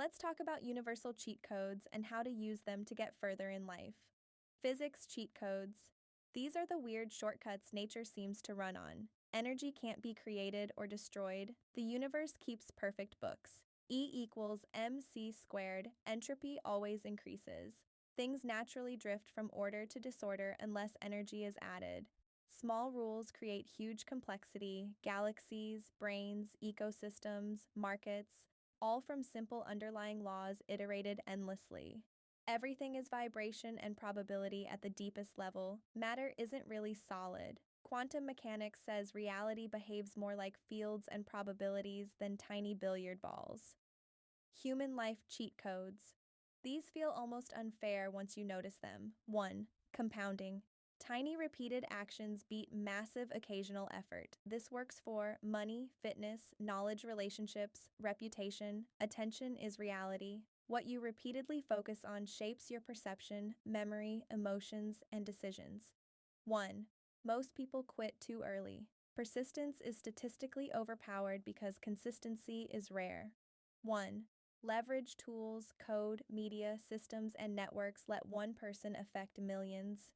Let's talk about universal cheat codes and how to use them to get further in life. Physics cheat codes. These are the weird shortcuts nature seems to run on. Energy can't be created or destroyed. The universe keeps perfect books. E equals mc squared. Entropy always increases. Things naturally drift from order to disorder unless energy is added. Small rules create huge complexity, galaxies, brains, ecosystems, markets, all from simple underlying laws iterated endlessly. Everything is vibration and probability at the deepest level. Matter isn't really solid. Quantum mechanics says reality behaves more like fields and probabilities than tiny billiard balls. Human life cheat codes. These feel almost unfair once you notice them. 1. Compounding. Tiny repeated actions beat massive occasional effort. This works for money, fitness, knowledge, relationships, reputation. Attention is reality. What you repeatedly focus on shapes your perception, memory, emotions, and decisions. 1. Most people quit too early. Persistence is statistically overpowered because consistency is rare. 1. Leverage tools, code, media, systems, and networks let one person affect millions.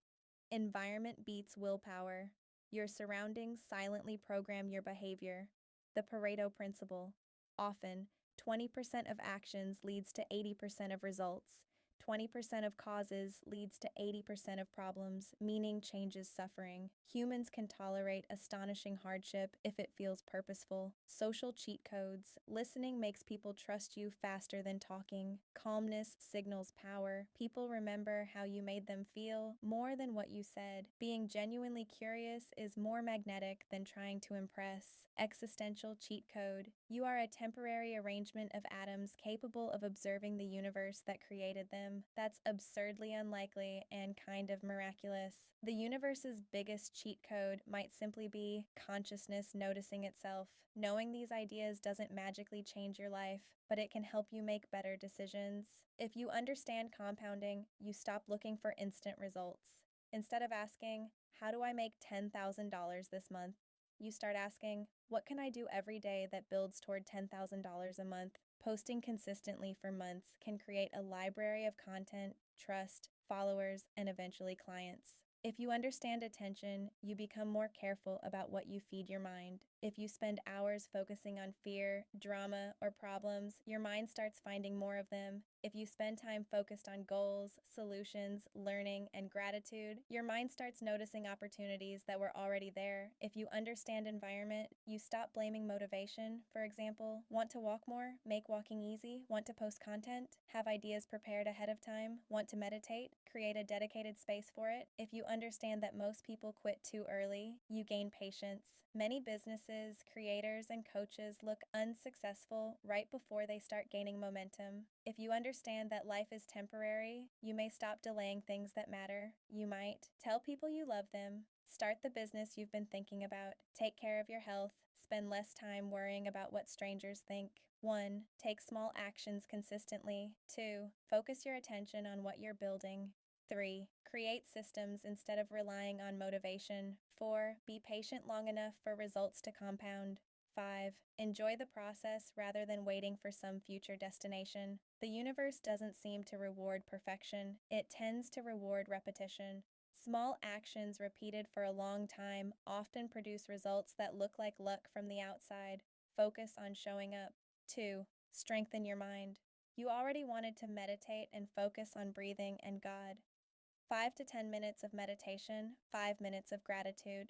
Environment beats willpower. Your surroundings silently program your behavior. The Pareto principle. Often, 20% of actions leads to 80% of results. 20% of causes leads to 80% of problems, meaning changes suffering. Humans can tolerate astonishing hardship if it feels purposeful. Social cheat codes. Listening makes people trust you faster than talking. Calmness signals power. People remember how you made them feel more than what you said. Being genuinely curious is more magnetic than trying to impress. Existential cheat code. You are a temporary arrangement of atoms capable of observing the universe that created them. That's absurdly unlikely and kind of miraculous. The universe's biggest cheat code might simply be consciousness noticing itself. Knowing these ideas doesn't magically change your life, but it can help you make better decisions. If you understand compounding, you stop looking for instant results. Instead of asking, how do I make $10,000 this month? You start asking, what can I do every day that builds toward $10,000 a month? Posting consistently for months can create a library of content, trust, followers, and eventually clients. If you understand attention, you become more careful about what you feed your mind. If you spend hours focusing on fear, drama, or problems, your mind starts finding more of them. If you spend time focused on goals, solutions, learning, and gratitude, your mind starts noticing opportunities that were already there. If you understand environment, you stop blaming motivation. For example, want to walk more? Make walking easy. Want to post content? Have ideas prepared ahead of time? Want to meditate? Create a dedicated space for it. If you understand that most people quit too early, you gain patience. Many businesses, creators, and coaches look unsuccessful right before they start gaining momentum. If you understand that life is temporary, you may stop delaying things that matter. You might tell people you love them, start the business you've been thinking about, take care of your health, spend less time worrying about what strangers think. 1. Take small actions consistently. 2. Focus your attention on what you're building. 3. Create systems instead of relying on motivation. 4. Be patient long enough for results to compound. 5. Enjoy the process rather than waiting for some future destination. The universe doesn't seem to reward perfection, it tends to reward repetition. Small actions repeated for a long time often produce results that look like luck from the outside. Focus on showing up. 2. Strengthen your mind. You already wanted to meditate and focus on breathing and God. 5 to 10 minutes of meditation, 5 minutes of gratitude.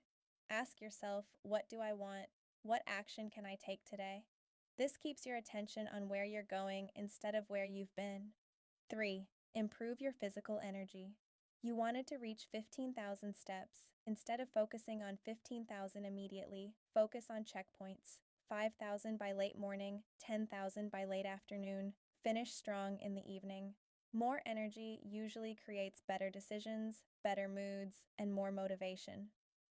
Ask yourself, what do I want? What action can I take today? This keeps your attention on where you're going instead of where you've been. 3. Improve your physical energy. You wanted to reach 15,000 steps. Instead of focusing on 15,000 immediately, focus on checkpoints. 5,000 by late morning, 10,000 by late afternoon. Finish strong in the evening. More energy usually creates better decisions, better moods, and more motivation.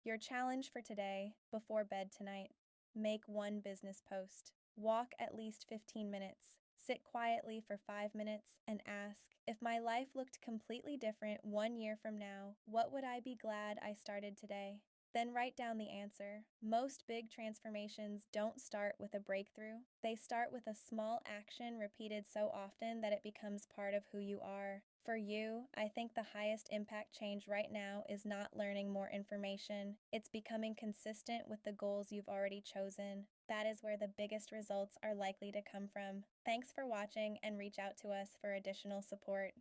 Your challenge for today, before bed tonight: make one business post. Walk at least 15 minutes. Sit quietly for 5 minutes and ask, if my life looked completely different 1 year from now, what would I be glad I started today? Then write down the answer. Most big transformations don't start with a breakthrough. They start with a small action repeated so often that it becomes part of who you are. For you, I think the highest impact change right now is not learning more information. It's becoming consistent with the goals you've already chosen. That is where the biggest results are likely to come from. Thanks for watching and reach out to us for additional support.